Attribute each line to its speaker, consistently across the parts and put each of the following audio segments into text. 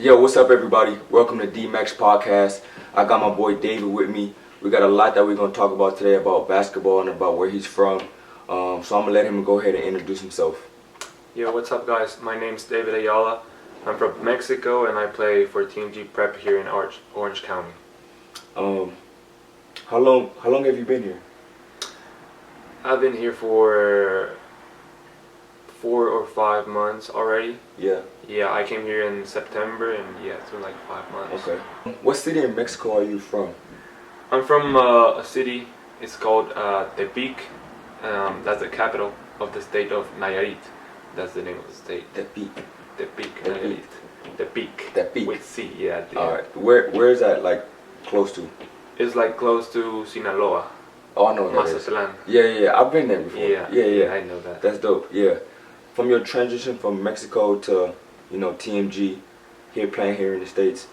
Speaker 1: Yo, what's up, everybody? Welcome to Dmack's podcast. I got my boy David with me. We got a lot that we're going to talk about today about basketball and about where he's from. So I'm going to let him go ahead and introduce himself.
Speaker 2: Yo, what's up, guys? My name's David Ayala. I'm from Mexico and I play for TMG Prep here in Orange County.
Speaker 1: How long have you been here?
Speaker 2: I've been here for 4 or 5 months already.
Speaker 1: Yeah.
Speaker 2: Yeah, I came here in September and yeah, it's been like 5 months.
Speaker 1: Okay. What city in Mexico are you from?
Speaker 2: I'm from a city, it's called Tepic. That's the capital of the state of Nayarit. That's the name of the state.
Speaker 1: Tepic.
Speaker 2: Tepic, Nayarit. Tepic.
Speaker 1: Tepic.
Speaker 2: With C, yeah.
Speaker 1: Alright. Where is that, like, close to?
Speaker 2: It's like close to Sinaloa.
Speaker 1: Oh, I know where that is.
Speaker 2: Mazatlan.
Speaker 1: Yeah. I've been there before.
Speaker 2: Yeah, I know that.
Speaker 1: That's dope, yeah. From your transition from Mexico to, TMG, playing here in the States,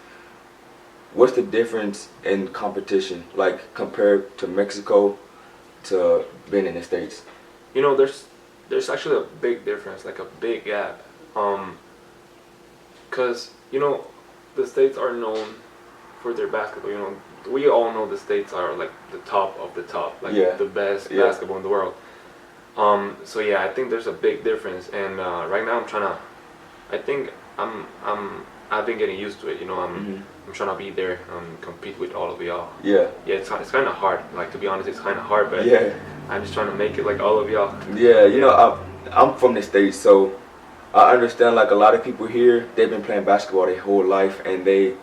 Speaker 1: what's the difference in competition, like, compared to Mexico to being in the States?
Speaker 2: There's actually a big difference, like a big gap. Because, the States are known for their basketball. We all know the States are like the top of the top, like the best basketball in the world. So yeah, I think there's a big difference, and right now I've been getting used to it. I'm trying to be there, compete with all of y'all.
Speaker 1: Yeah,
Speaker 2: it's kind of hard. Like, to be honest, it's kind of hard, but I'm just trying to make it like all of y'all.
Speaker 1: I'm from the States, so I understand. Like, a lot of people here, they've been playing basketball their whole life, and they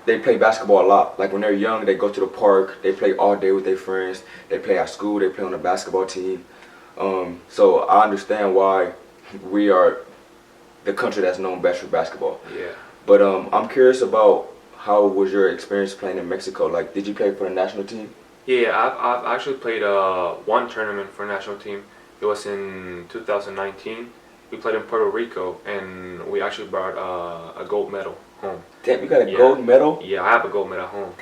Speaker 1: play basketball a lot. Like, when they're young, they go to the park, they play all day with their friends, they play at school, they play on the basketball team. So I understand why we are the country that's known best for basketball.
Speaker 2: Yeah.
Speaker 1: But I'm curious about how was your experience playing in Mexico? Like, did you play for the national team?
Speaker 2: Yeah, I've actually played one tournament for national team. It was in 2019. We played in Puerto Rico, and we actually brought a gold medal home.
Speaker 1: Damn, you got a gold medal?
Speaker 2: Yeah, I have a gold medal home.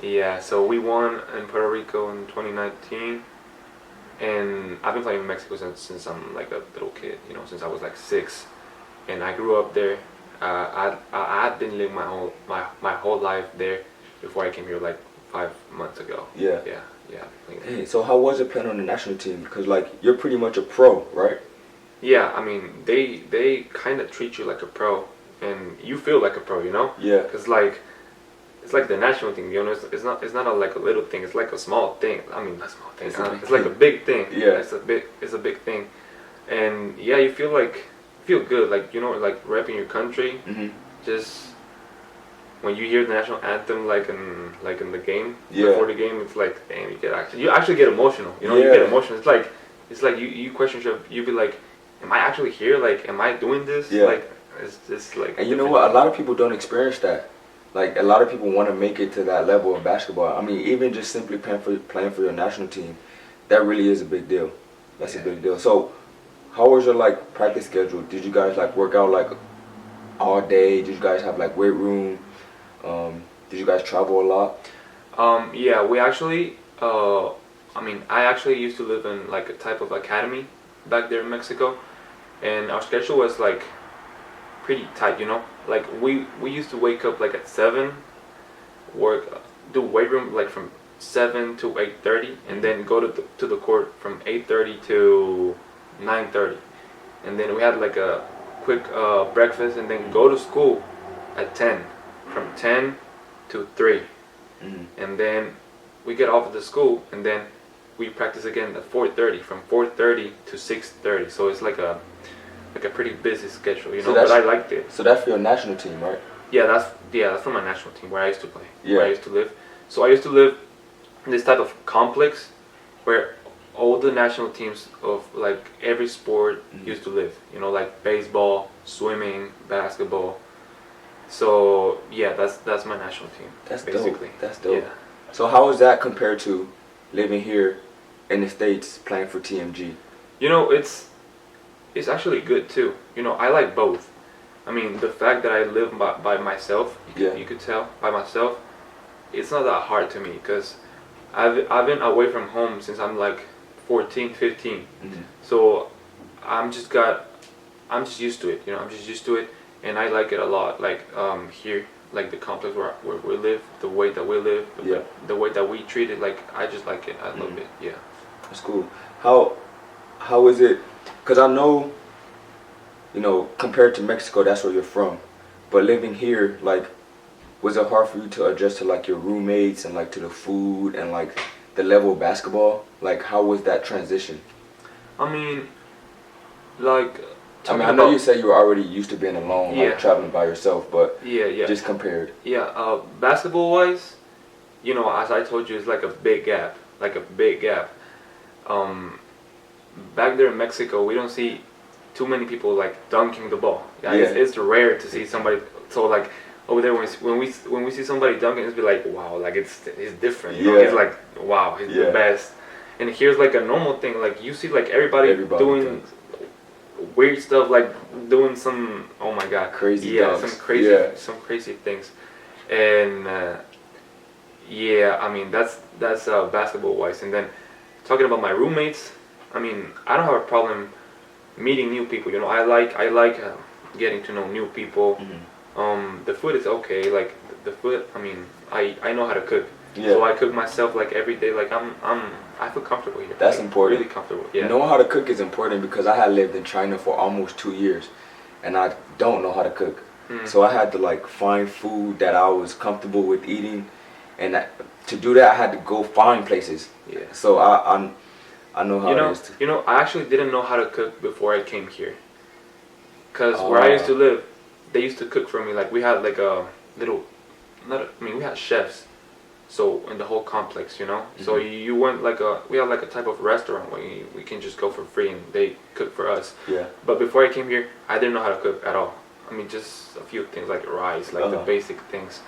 Speaker 2: Yeah, so we won in Puerto Rico in 2019, and I've been playing in Mexico since I'm like a little kid. Since I was like 6, and I grew up there. I've been living my whole life there before I came here like 5 months ago.
Speaker 1: Yeah. Hey, so how was it playing on the national team? Because, like, you're pretty much a pro, right?
Speaker 2: Yeah, I mean, they kind of treat you like a pro, and you feel like a pro,
Speaker 1: Yeah.
Speaker 2: Because, like, it's like the national thing, it's not like a little thing, it's like a small thing. I mean, not small thing, it's like a big thing.
Speaker 1: Yeah.
Speaker 2: It's a big thing. And yeah, you feel good, like, like repping your country. Just when you hear the national anthem, like in the game, before the game, it's like, damn, you actually get emotional. You get emotional. It's like you question yourself. You be like, am I actually here? Like, am I doing this?
Speaker 1: Yeah.
Speaker 2: Like, it's just like.
Speaker 1: And you know what? A lot of people don't experience that. Like, a lot of people want to make it to that level of basketball. I mean, even just simply playing for your national team, that really is a big deal. That's a big deal. So, how was your, like, practice schedule? Did you guys, like, work out, like, all day? Did you guys have, like, weight room? Did you guys travel a lot?
Speaker 2: Yeah, we actually. I actually used to live in like a type of academy back there in Mexico, and our schedule was like pretty tight. Like we used to wake up like at 7, do weight room like from 7 to 8:30, and then go to the court from 8:30 to 9:30, and then we had like a quick breakfast, and then go to school at 10, from 10 to 3, and then we get off of the school, and then we practice again at 4:30, from 4:30 to 6:30. So it's like a pretty busy schedule,
Speaker 1: So
Speaker 2: but I liked it.
Speaker 1: So that's for your national team, right?
Speaker 2: Yeah, that's for my national team where I used to play,
Speaker 1: Yeah.
Speaker 2: where I used to live. So I used to live in this type of complex where all the national teams of like every sport used to live. Like baseball, swimming, basketball. So yeah, that's my national team.
Speaker 1: That's
Speaker 2: basically
Speaker 1: dope. That's dope.
Speaker 2: Yeah.
Speaker 1: So how is that compared to living here in the States playing for TMG?
Speaker 2: It's actually good too. I like both. I mean, the fact that I live by myself, you could tell, by myself, it's not that hard to me because I've been away from home since I'm like 14, 15. So I'm just used to it. I'm just used to it. and I like it a lot. Like here, like the complex where we live, the way that we live,
Speaker 1: Yeah.
Speaker 2: the way that we treat it. Like I just like it. I love it. Yeah.
Speaker 1: That's cool. How is it? Because I know, you know, compared to Mexico, that's where you're from. But living here, like, was it hard for you to adjust to like your roommates and like to the food and like the level of basketball? Like, how was that transition?
Speaker 2: I mean, like.
Speaker 1: I mean, I know you said you were already used to being alone,
Speaker 2: Yeah.
Speaker 1: like traveling by yourself, but
Speaker 2: Yeah.
Speaker 1: just compared.
Speaker 2: Yeah. Basketball wise, you know, as I told you, it's like a big gap. Like a big gap. Back there in Mexico, we don't see too many people like dunking the ball. Yeah,
Speaker 1: Yeah.
Speaker 2: it's rare to see somebody. So like over there, when we see somebody dunking, it's be like, wow, like it's different. You know?
Speaker 1: Yeah.
Speaker 2: It's like, wow, he's
Speaker 1: Yeah.
Speaker 2: the best. And here's like a normal thing. Like you see like everybody doing
Speaker 1: dunks.
Speaker 2: weird stuff, like doing some, oh my god,
Speaker 1: Crazy
Speaker 2: yeah,
Speaker 1: dunks.
Speaker 2: some crazy things. And yeah, I mean that's basketball wise. And then talking about my roommates, I mean I don't have a problem meeting new people. You know, I like getting to know new people. The food is okay. Like the food, I mean I know how to cook.
Speaker 1: Yeah.
Speaker 2: So I cook myself like every day. Like I feel comfortable here.
Speaker 1: That's
Speaker 2: like,
Speaker 1: important.
Speaker 2: Really comfortable. Yeah.
Speaker 1: Knowing how to cook is important because I had lived in China for almost 2 years, and I don't know how to cook. So I had to like find food that I was comfortable with eating, and to do that I had to go find places.
Speaker 2: Yeah.
Speaker 1: So I know how it is.
Speaker 2: You know, I actually didn't know how to cook before I came here. Cause where I used to live, they used to cook for me. Like we had like a little, we had chefs. So in the whole complex, you know. So you went like we had like a type of restaurant where we can just go for free and they cook for us.
Speaker 1: Yeah.
Speaker 2: But before I came here, I didn't know how to cook at all. I mean, just a few things like rice, like the basic things.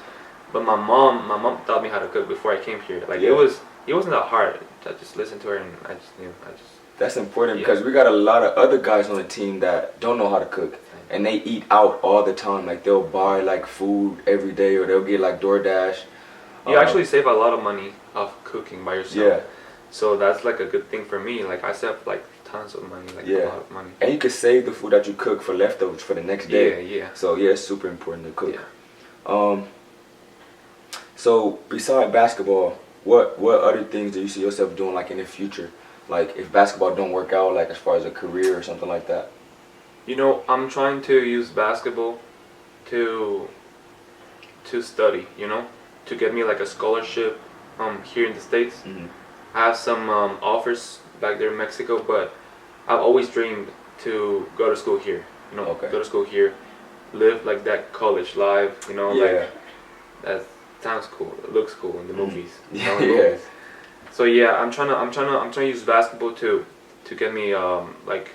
Speaker 2: But my mom taught me how to cook before I came here. Like it wasn't that hard. I just listened to her and I just knew.
Speaker 1: That's important because we got a lot of other guys on the team that don't know how to cook, and they eat out all the time. Like they'll buy like food every day, or they'll get like DoorDash.
Speaker 2: You actually save a lot of money off cooking by yourself.
Speaker 1: Yeah.
Speaker 2: So that's like a good thing for me. Like I save like tons of money, like a lot of money.
Speaker 1: And you can save the food that you cook for leftovers for the next day.
Speaker 2: Yeah.
Speaker 1: So yeah, it's super important to cook.
Speaker 2: Yeah.
Speaker 1: So beside basketball, what other things do you see yourself doing like in the future? Like if basketball don't work out, like as far as a career or something like that?
Speaker 2: You know, I'm trying to use basketball to study, you know, to get me like a scholarship here in the States. I have some offers back there in Mexico, but I've always dreamed to go to school here, you know, go to school here, live like that college life, you know, like that sounds cool, it looks cool in the movies, you know, in movies. So yeah, I'm trying to use basketball to get me like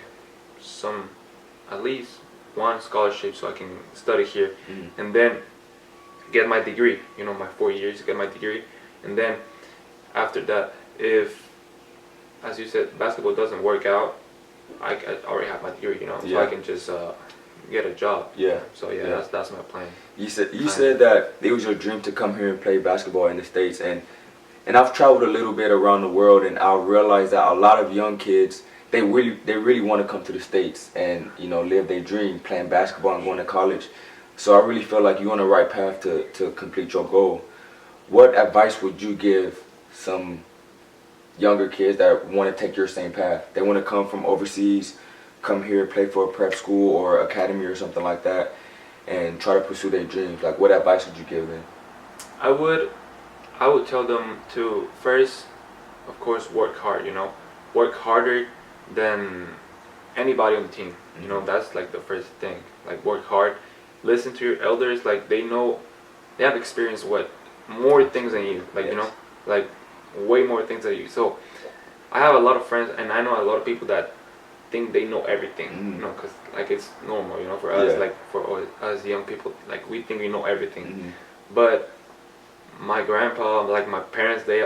Speaker 2: some, at least one scholarship so I can study here, and then get my degree, you know, my 4 years to get my degree. And then after that, if, as you said, basketball doesn't work out, I already have my degree, you know, so I can just get a job. So that's my plan.
Speaker 1: You said that it was your dream to come here and play basketball in the States, and I've traveled a little bit around the world, and I realized that a lot of young kids, they really want to come to the States and, you know, live their dream playing basketball and going to college. So I really feel like you're on the right path to complete your goal. What advice would you give some younger kids that want to take your same path? They want to come from overseas, come here, play for a prep school or academy or something like that, and try to pursue their dreams. Like, what advice would you give them?
Speaker 2: I would tell them to first, of course, work hard, you know. Work harder than anybody on the team. You know, that's like the first thing. Like, work hard. Listen to your elders. Like, they have experienced more things than you. Like, you know, like way more things than you. So I have a lot of friends, and I know a lot of people that think they know everything. You know, because like it's normal, you know, for us, like for us young people, like we think we know everything. But my grandpa, like my parents, they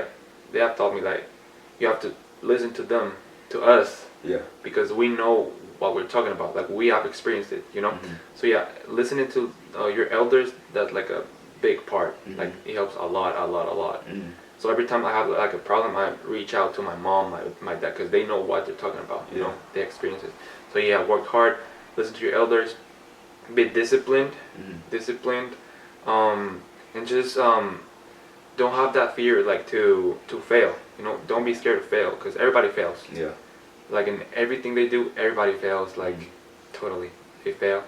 Speaker 2: have taught me like you have to listen to them, to us, because we know what we're talking about. Like we have experienced it, you know. So yeah, listening to your elders, that's like a big part. Like it helps a lot. So every time I have like a problem, I reach out to my mom, my dad, because they know what they're talking about. You know, they experience it. So yeah, work hard, listen to your elders, be disciplined,
Speaker 1: Mhm.
Speaker 2: disciplined, and just don't have that fear like to fail. You know, don't be scared to fail because everybody fails.
Speaker 1: Yeah.
Speaker 2: Like in everything they do, everybody fails. Like totally, they fail,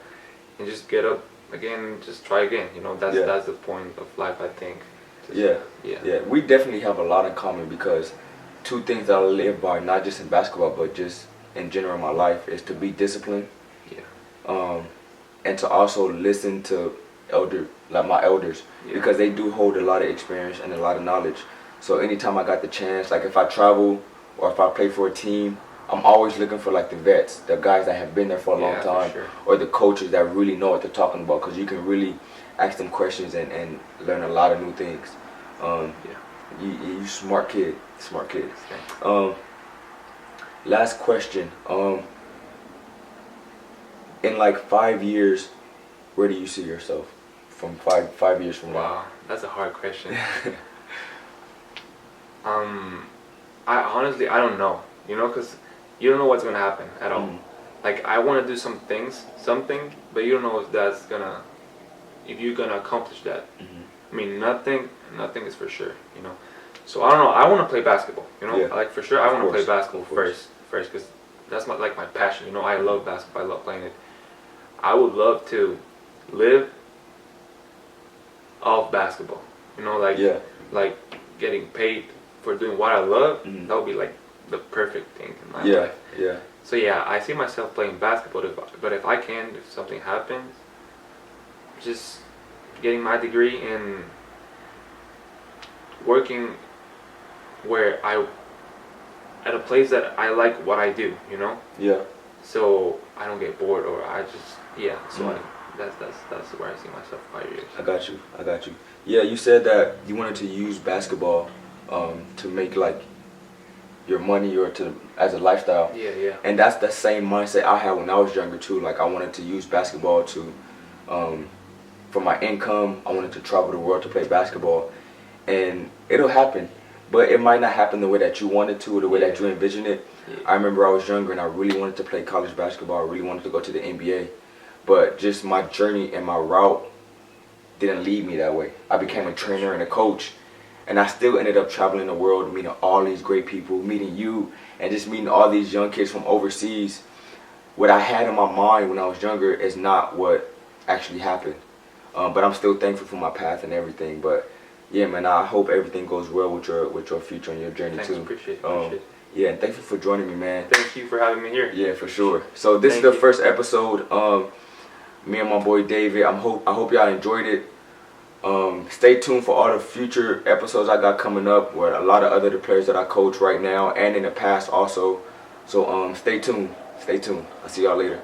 Speaker 2: and just get up again, just try again. You know,
Speaker 1: Yeah.
Speaker 2: that's the point of life, I think. Just,
Speaker 1: Yeah.
Speaker 2: yeah.
Speaker 1: Yeah. We definitely have a lot in common because two things that I live by, not just in basketball, but just in general in my life, is to be disciplined.
Speaker 2: Yeah.
Speaker 1: And to also listen to my elders,
Speaker 2: Yeah.
Speaker 1: because they do hold a lot of experience and a lot of knowledge. So anytime I got the chance, like if I travel or if I play for a team, I'm always looking for like the vets, the guys that have been there for a long
Speaker 2: Yeah, for
Speaker 1: time,
Speaker 2: sure.
Speaker 1: or the coaches that really know what they're talking about, because you can really ask them questions and learn a lot of new things.
Speaker 2: Yeah.
Speaker 1: You smart kid, smart kid.
Speaker 2: Thanks.
Speaker 1: Last question. In like 5 years, where do you see yourself from five years from now?
Speaker 2: Wow, that's a hard question. I honestly I don't know. You know, cause you don't know what's gonna happen at all.
Speaker 1: Mm.
Speaker 2: Like I want to do something, but you don't know if you're gonna accomplish that.
Speaker 1: Mhm.
Speaker 2: I mean, nothing is for sure. You know, so I don't know. I want to play basketball. You know,
Speaker 1: Yeah.
Speaker 2: like for sure, I
Speaker 1: Of
Speaker 2: want to play
Speaker 1: course,
Speaker 2: basketball
Speaker 1: of course.
Speaker 2: first, cause that's my passion. You know, I love basketball. I love playing it. I would love to live off basketball. You know,
Speaker 1: Yeah.
Speaker 2: like getting paid for doing what I love.
Speaker 1: Mhm.
Speaker 2: That would be like the perfect thing in my
Speaker 1: Yeah.
Speaker 2: life.
Speaker 1: Yeah.
Speaker 2: So yeah, I see myself playing basketball. But if I can, if something happens, just getting my degree and working where at a place that I like what I do. You know,
Speaker 1: Yeah.
Speaker 2: so I don't get bored or I just yeah. So
Speaker 1: Mm.
Speaker 2: that's where I see myself 5 years.
Speaker 1: I got you. I got you. Yeah, you said that you wanted to use basketball to make like your money or to as a lifestyle.
Speaker 2: Yeah, yeah.
Speaker 1: And that's the same mindset I had when I was younger too. Like I wanted to use basketball to for my income. I wanted to travel the world to play basketball, and it'll happen. But it might not happen the way that you wanted to or the way that you envisioned it.
Speaker 2: Yeah.
Speaker 1: I remember I was younger and I really wanted to play college basketball. I really wanted to go to the NBA. But just my journey and my route didn't lead me that way. I became a trainer and a coach, and I still ended up traveling the world, meeting all these great people, meeting you, and just meeting all these young kids from overseas. What I had in my mind when I was younger is not what actually happened. But I'm still thankful for my path and everything. But yeah, man, I hope everything goes well with your future and your journey
Speaker 2: Thanks,
Speaker 1: too.
Speaker 2: appreciate it.
Speaker 1: Yeah, and thank you for joining me, man.
Speaker 2: Thank you for having me here.
Speaker 1: Yeah, for sure. So this is
Speaker 2: Thank
Speaker 1: the
Speaker 2: you.
Speaker 1: first episode. Me and my boy David. I hope y'all enjoyed it. Stay tuned for all the future episodes I got coming up with a lot of other players that I coach right now and in the past also. So stay tuned. Stay tuned. I'll see y'all later.